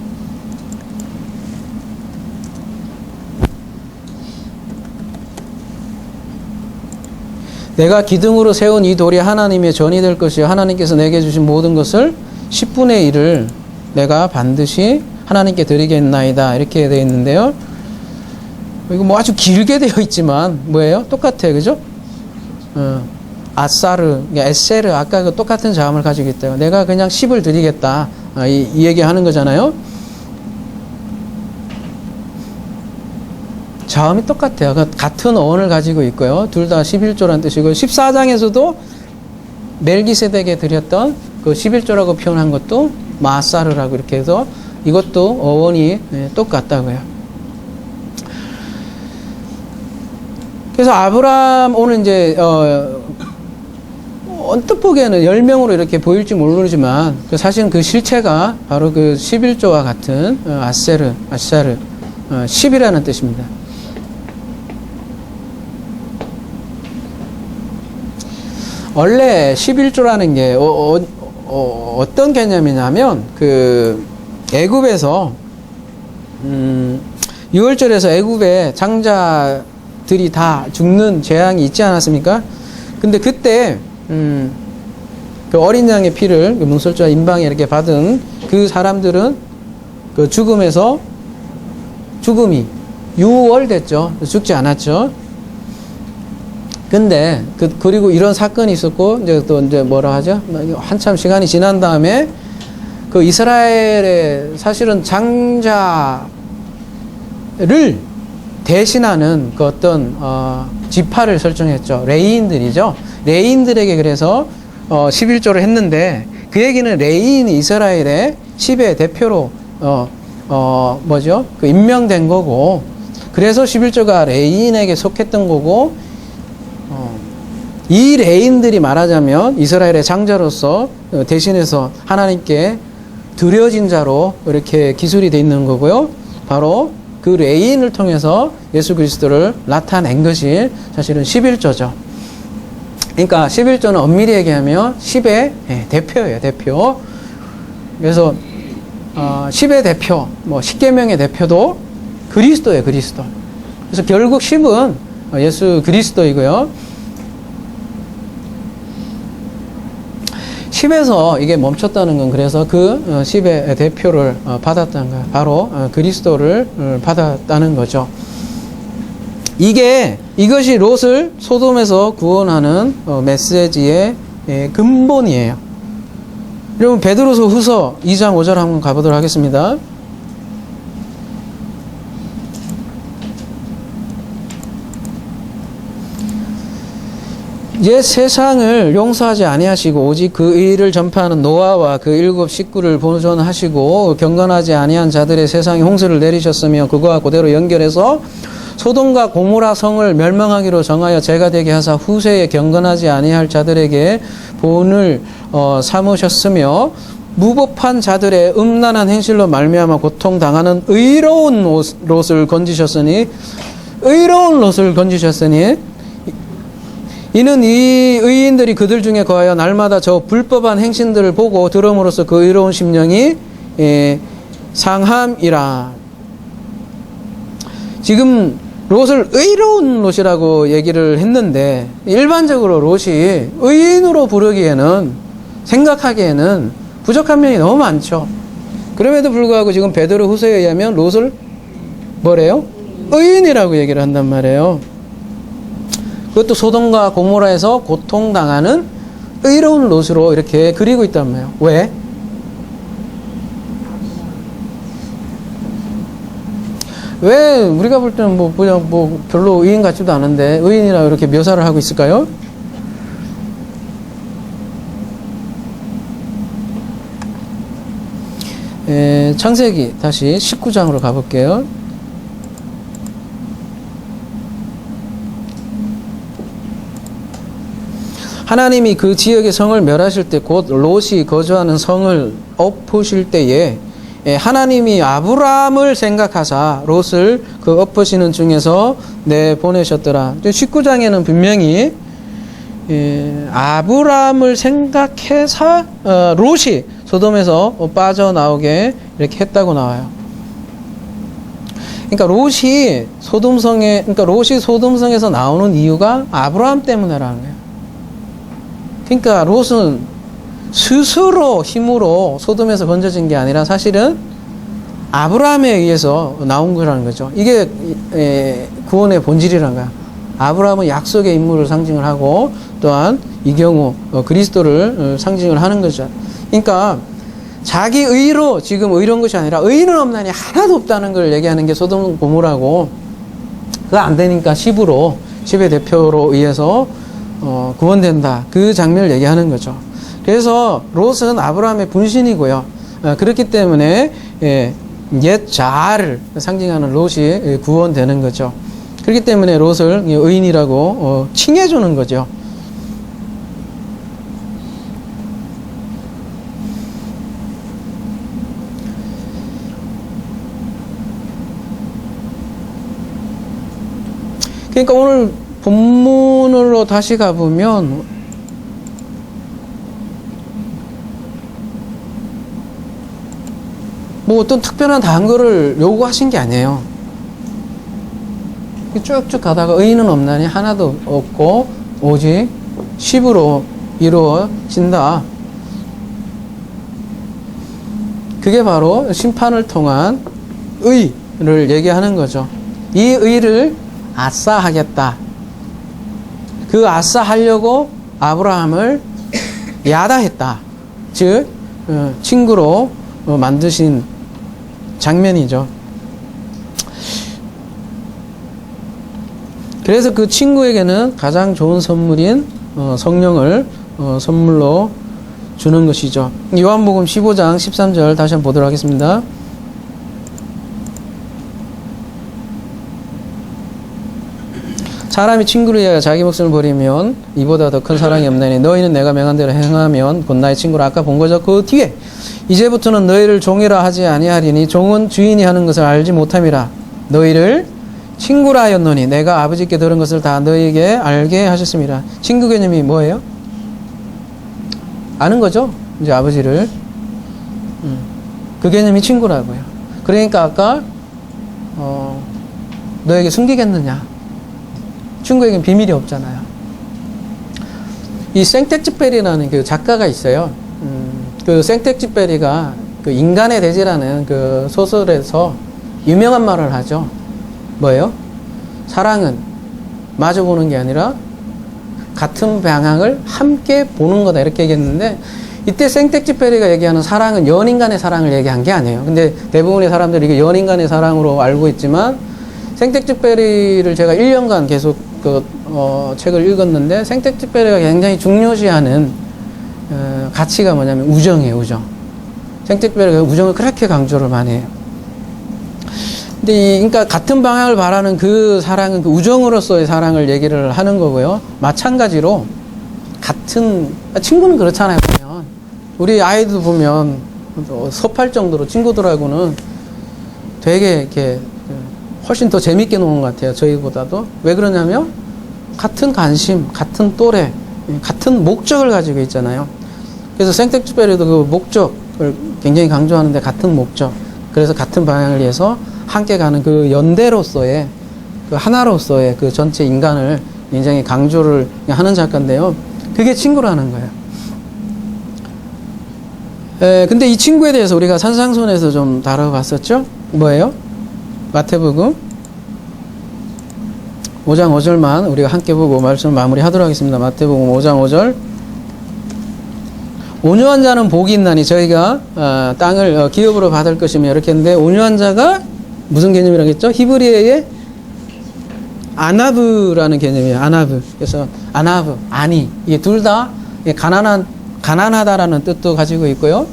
내가 기둥으로 세운 이 돌이 하나님의 전이 될 것이요 하나님께서 내게 주신 모든 것을 10분의 1을 내가 반드시 하나님께 드리겠나이다 이렇게 되어 있는데요. 이거 뭐 아주 길게 되어 있지만 뭐예요? 똑같아요. 그죠? 아사르, 에세르 아까 그 똑같은 자음을 가지고 있대요. 내가 그냥 10을 드리겠다 이 얘기하는 거잖아요. 자음이 똑같아요. 같은 어원을 가지고 있고요. 둘 다 11조라는 뜻이고 14장에서도 멜기세덱에 드렸던 그 11조라고 표현한 것도 마사르라고 이렇게 해서 이것도 어원이 똑같다고요. 그래서 아브라함 오늘 이제 언뜻 보기에는 10명으로 이렇게 보일지 모르지만 사실은 그 실체가 바로 그 11조와 같은 아사르 10이라는 뜻입니다. 원래 11조라는 게 어떤 개념이냐면 그 애굽에서 6월절에서 애굽의 장자들이 다 죽는 재앙이 있지 않았습니까? 근데 그때 그 어린 양의 피를 문설주와 인방에 이렇게 받은 그 사람들은 그 죽음에서 죽음이 유월됐죠. 죽지 않았죠. 근데 그리고 이런 사건이 있었고 이제 또 이제 뭐라 하죠? 한참 시간이 지난 다음에 그 이스라엘의 사실은 장자를 대신하는 그 어떤 지파를 설정했죠. 레위인들이죠. 레위인들에게 그래서 11조를 했는데 그 얘기는 레위인이 이스라엘의 10의 대표로 뭐죠? 그 임명된 거고, 그래서 11조가 레인에게 속했던 거고, 이 레인들이 말하자면 이스라엘의 장자로서 대신해서 하나님께 드려진 자로 이렇게 기술이 돼 있는 거고요. 바로 그 레인을 통해서 예수 그리스도를 나타낸 것이 사실은 11조죠. 그러니까 11조는 엄밀히 얘기하면 10의 대표예요, 대표. 그래서 10의 대표, 뭐 10계명의 대표도 그리스도예요, 그리스도. 그래서 결국 10은 예수 그리스도이고요. 10에서 이게 멈췄다는 건 그래서 그 10의 대표를 받았다는 거예요. 바로 그리스도를 받았다는 거죠. 이것이 롯을 소돔에서 구원하는 메시지의 근본이에요. 여러분 베드로서 후서 2장 5절 한번 가보도록 하겠습니다. 옛 세상을 용서하지 아니하시고 오직 그 의를 전파하는 노아와 그 7 식구를 보존하시고 경건하지 아니한 자들의 세상에 홍수를 내리셨으며 그거와 그대로 연결해서 소돔과 고모라 성을 멸망하기로 정하여 죄가 되게 하사 후세에 경건하지 아니할 자들에게 본을 삼으셨으며 무법한 자들의 음란한 행실로 말미암아 고통당하는 의로운 롯을 건지셨으니 이는 이 의인들이 그들 중에 거하여 날마다 저 불법한 행신들을 보고 들음으로써 그 의로운 심령이 상함이라. 지금 롯을 의로운 롯이라고 얘기를 했는데 일반적으로 롯이 의인으로 부르기에는 생각하기에는 부족한 면이 너무 많죠. 그럼에도 불구하고 지금 베드로 후서에 의하면 롯을 뭐래요? 의인이라고 얘기를 한단 말이에요. 그것도 소돔과 고모라에서 고통당하는 의로운 롯으로 이렇게 그리고 있단 말이에요. 왜? 왜 우리가 볼 때는 뭐 별로 의인 같지도 않은데 의인이라고 이렇게 묘사를 하고 있을까요? 창세기 다시 19장으로 가볼게요. 하나님이 그 지역의 성을 멸하실 때 곧 롯이 거주하는 성을 엎으실 때에 하나님이 아브라함을 생각하사 롯을 그 엎으시는 중에서 내보내셨더라. 19장에는 분명히 아브라함을 생각해서 롯이 소돔에서 빠져나오게 이렇게 했다고 나와요. 그러니까 롯이 소돔성에서 나오는 이유가 아브라함 때문이라는 거예요. 그러니까 롯은 스스로 힘으로 소돔에서 건져진 게 아니라 사실은 아브라함에 의해서 나온 거라는 거죠. 이게 구원의 본질이란 거야. 아브라함은 약속의 인물을 상징을 하고 또한 이 경우 그리스도를 상징을 하는 거죠. 그러니까 자기 의로 지금 의로운 것이 아니라 의인은 없나니 하나도 없다는 걸 얘기하는 게 소돔 고모라고, 그거 안 되니까 10의 대표로 의해서 구원된다. 그 장면을 얘기하는 거죠. 그래서 롯은 아브라함의 분신이고요. 그렇기 때문에 옛 자아를 상징하는 롯이 구원되는 거죠. 그렇기 때문에 롯을 의인이라고 칭해주는 거죠. 그러니까 오늘 본문으로 다시 가보면 뭐 어떤 특별한 단거를 요구하신 게 아니에요. 쭉쭉 가다가 의인은 없나니 하나도 없고 오직 10으로 이루어진다. 그게 바로 심판을 통한 의를 얘기하는 거죠. 이 의를 아싸하겠다. 그 아싸하려고 아브라함을 야다했다. 즉 친구로 만드신 장면이죠. 그래서 그 친구에게는 가장 좋은 선물인 성령을 선물로 주는 것이죠. 요한복음 15장 13절 다시 한번 보도록 하겠습니다. 사람이 친구를 위하여 자기 목숨을 버리면 이보다 더 큰 사랑이 없나니 너희는 내가 명한 대로 행하면 곧 나의 친구라. 아까 본 거죠. 그 뒤에 이제부터는 너희를 종이라 하지 아니하리니 종은 주인이 하는 것을 알지 못함이라. 너희를 친구라 하였노니 내가 아버지께 들은 것을 다 너희에게 알게 하셨습니다. 친구 개념이 뭐예요? 아는 거죠. 이제 아버지를. 그 개념이 친구라고요. 그러니까 아까 너에게 숨기겠느냐. 친구에겐 비밀이 없잖아요. 이 생텍쥐페리라는 그 작가가 있어요. 그 생텍쥐페리가 그 인간의 대지라는 그 소설에서 유명한 말을 하죠. 뭐예요? 사랑은 마주 보는 게 아니라 같은 방향을 함께 보는 거다. 이렇게 얘기했는데, 이때 생텍쥐페리가 얘기하는 사랑은 연인 간의 사랑을 얘기한 게 아니에요. 근데 대부분의 사람들이 이게 연인 간의 사랑으로 알고 있지만, 생텍쥐페리를 제가 1년간 계속 책을 읽었는데, 생텍쥐페리가 굉장히 중요시하는 가치가 뭐냐면 우정이에요. 우정. 생텍쥐페리가 우정을 그렇게 강조를 많이 해요. 근데 그러니까 같은 방향을 바라는 그 사랑은 그 우정으로서의 사랑을 얘기를 하는 거고요. 마찬가지로 친구는 그렇잖아요. 보면 우리 아이도 보면 섭할 정도로 친구들하고는 되게 이렇게 훨씬 더 재밌게 노는 것 같아요. 저희보다도. 왜 그러냐면 같은 관심, 같은 또래, 같은 목적을 가지고 있잖아요. 그래서 생텍쥐페리도 그 목적을 굉장히 강조하는데, 같은 목적. 그래서 같은 방향을 위해서 함께 가는 그 연대로서의, 그 하나로서의 그 전체 인간을 굉장히 강조를 하는 작가인데요. 그게 친구라는 거예요. 근데 이 친구에 대해서 우리가 산상손에서 좀 다뤄봤었죠? 뭐예요? 마태복음 5장 5절만 우리가 함께 보고 말씀을 마무리하도록 하겠습니다. 마태복음 5장 5절. 온유한 자는 복이 있나니 저희가 땅을 기업으로 받을 것이며, 이렇게 했는데, 온유한 자가 무슨 개념이라고 했죠? 히브리어의 아나브라는 개념이에요. 아나브. 그래서 아나브, 아니, 이게 둘 다 가난하다라는 뜻도 가지고 있고요.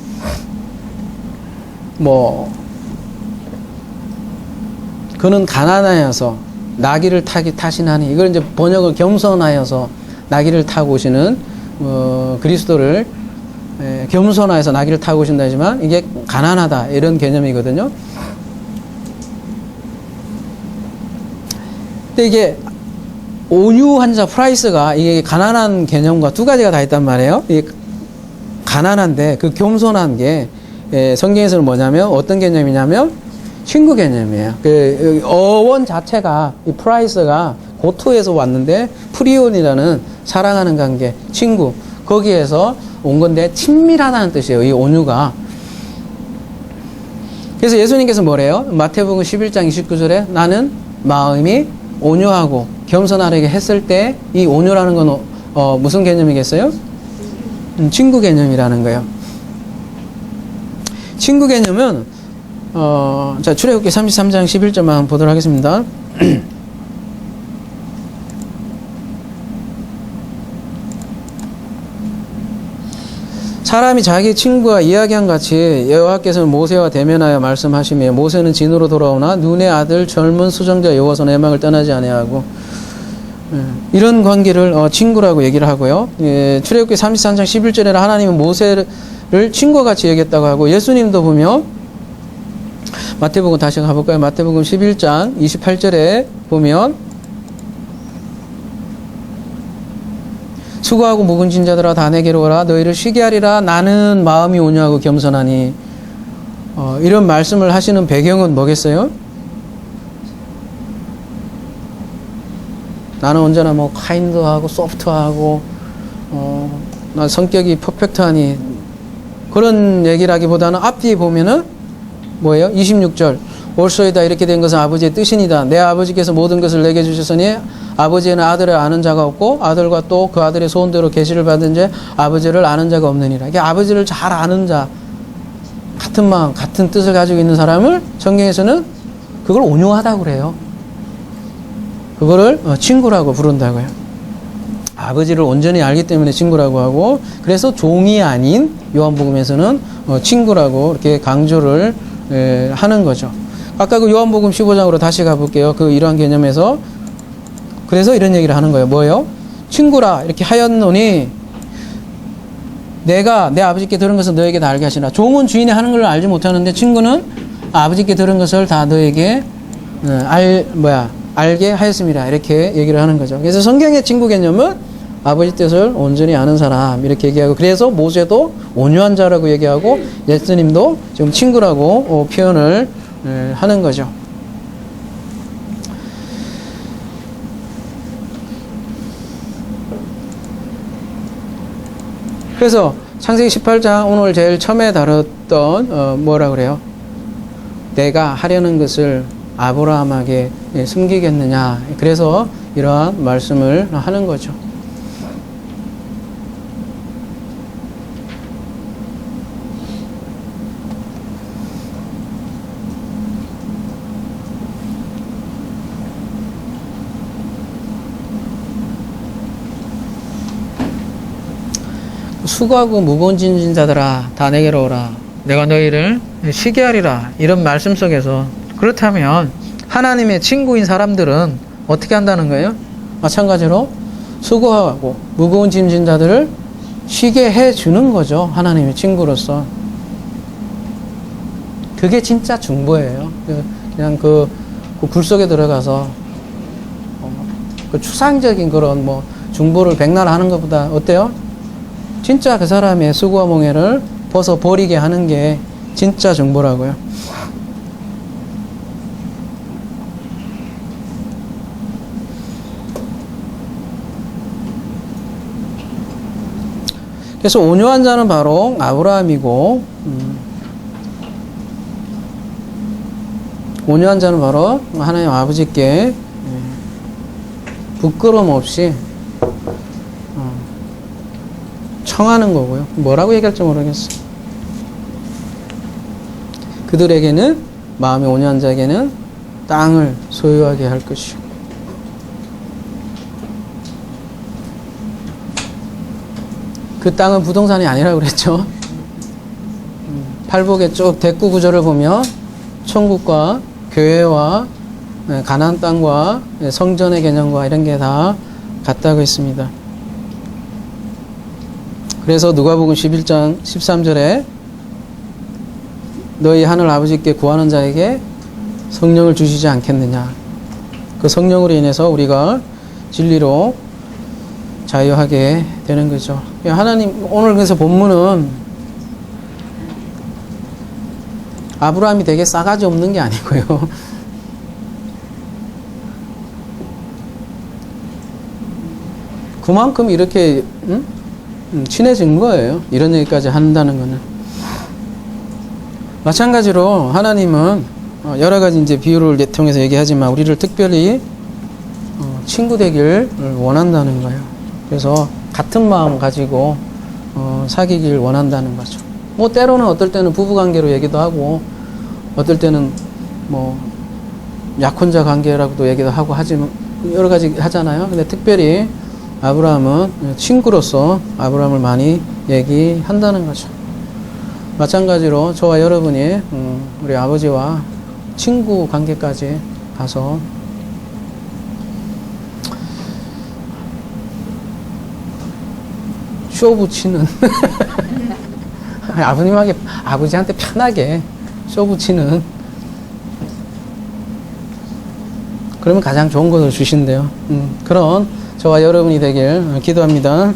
그는 가난하여서 나귀를 타시나니, 이걸 이제 번역을 겸손하여서 나귀를 타고 오시는 그리스도를 겸손하여서 나귀를 타고 오신다 하지만, 이게 가난하다 이런 개념이거든요. 근데 이게 온유한 자 프라이스가 이게 가난한 개념과 두 가지가 다 있단 말이에요. 이게 가난한데 그 겸손한 게 성경에서는 뭐냐면, 어떤 개념이냐면 친구 개념이에요. 그 어원 자체가, 이 프라이스가 고토에서 왔는데, 프리온이라는 사랑하는 관계, 친구, 거기에서 온 건데 친밀하다는 뜻이에요. 이 온유가. 그래서 예수님께서 뭐래요? 마태복음 11장 29절에 나는 마음이 온유하고 겸손하게 했을 때, 이 온유라는 건 무슨 개념이겠어요? 친구 개념이라는 거예요. 친구 개념은 자, 출애굽기 33장 11절만 보도록 하겠습니다. 사람이 자기 친구와 이야기한 같이 여호와께서는 모세와 대면하여 말씀하시며, 모세는 진으로 돌아오나 눈의 아들 젊은 수정자 여호와서 내 망을 떠나지 아니하고, 이런 관계를 친구라고 얘기를 하고요. 출애굽기 33장 11절에 하나님은 모세를 친구와 같이 얘기했다고 하고, 예수님도 보면 마태복음 다시 가볼까요? 마태복음 11장 28절에 보면, 수고하고 묵은진 자들아 다 내게로 오라. 너희를 쉬게 하리라. 나는 마음이 온유하고 겸손하니. 이런 말씀을 하시는 배경은 뭐겠어요? 나는 언제나 카인드하고 소프트하고 나 성격이 퍼펙트하니, 그런 얘기라기보다는 앞뒤에 보면은 뭐예요? 26절. 올소이다 이렇게 된 것은 아버지의 뜻이니다. 내 아버지께서 모든 것을 내게 주셨으니 아버지에는 아들을 아는 자가 없고, 아들과 또 그 아들의 소원대로 계시를 받은 자 아버지를 아는 자가 없느니라. 이게 아버지를 잘 아는 자, 같은 마음, 같은 뜻을 가지고 있는 사람을 성경에서는 그걸 온유하다고 그래요. 그거를 친구라고 부른다고요. 아버지를 온전히 알기 때문에 친구라고 하고, 그래서 종이 아닌 요한복음에서는 친구라고 이렇게 강조를 하는 거죠. 아까 그 요한복음 15장으로 다시 가볼게요. 그 이러한 개념에서 그래서 이런 얘기를 하는 거예요. 뭐예요? 친구라 이렇게 하였노니 내가 내 아버지께 들은 것을 너에게 다 알게 하시나. 종은 주인이 하는 걸 알지 못하는데 친구는 아버지께 들은 것을 다 너에게 알게 하였습니다. 이렇게 얘기를 하는 거죠. 그래서 성경의 친구 개념은 아버지 뜻을 온전히 아는 사람 이렇게 얘기하고, 그래서 모세도 온유한 자라고 얘기하고 예수님도 지금 친구라고 표현을 하는 거죠. 그래서 창세기 18장 오늘 제일 처음에 다뤘던 뭐라 그래요? 내가 하려는 것을 아브라함에게 숨기겠느냐. 그래서 이러한 말씀을 하는 거죠. 수고하고 무거운 짐진 자들아 다 내게로 오라. 내가 너희를 쉬게 하리라. 이런 말씀 속에서, 그렇다면 하나님의 친구인 사람들은 어떻게 한다는 거예요? 마찬가지로 수고하고 무거운 짐진 자들을 쉬게 해주는 거죠. 하나님의 친구로서. 그게 진짜 중보예요. 그냥 그 굴 속에 들어가서 그 추상적인 그런 뭐 중보를 백날 하는 것보다 어때요? 진짜 그 사람의 수고와 몽해를 벗어버리게 하는 게 진짜 중보라고요. 그래서 온유한 자는 바로 아브라함이고, 온유한 자는 바로 하나님 아버지께 부끄러움 없이 청하는 거고요. 뭐라고 얘기할지 모르겠어요. 그들에게는, 마음이 온유한 자에게는 땅을 소유하게 할 것이고, 그 땅은 부동산이 아니라고 그랬죠. 팔복의 쭉 대구 구조를 보면 천국과 교회와 가나안 땅과 성전의 개념과 이런 게 다 같다고 했습니다. 그래서 누가복음 11장 13절에 너희 하늘 아버지께 구하는 자에게 성령을 주시지 않겠느냐. 그 성령으로 인해서 우리가 진리로 자유하게 되는 거죠. 하나님, 오늘 그래서 본문은 아브라함이 되게 싸가지 없는 게 아니고요. 그만큼 이렇게 친해진 거예요. 이런 얘기까지 한다는 거는. 마찬가지로 하나님은 여러 가지 이제 비유를 통해서 얘기하지만 우리를 특별히 친구 되길 원한다는 거예요. 그래서 같은 마음 가지고 사귀길 원한다는 거죠. 뭐 때로는 어떨 때는 부부관계로 얘기도 하고, 어떨 때는 뭐 약혼자 관계라고도 얘기도 하고 하지만 여러 가지 하잖아요. 근데 특별히 아브라함은 친구로서 아브라함을 많이 얘기한다는 거죠. 마찬가지로 저와 여러분이 우리 아버지와 친구 관계까지 가서 쇼 붙이는 아버지한테 편하게 쇼 붙이는, 그러면 가장 좋은 것을 주신대요. 그런 저와 여러분이 되길 기도합니다.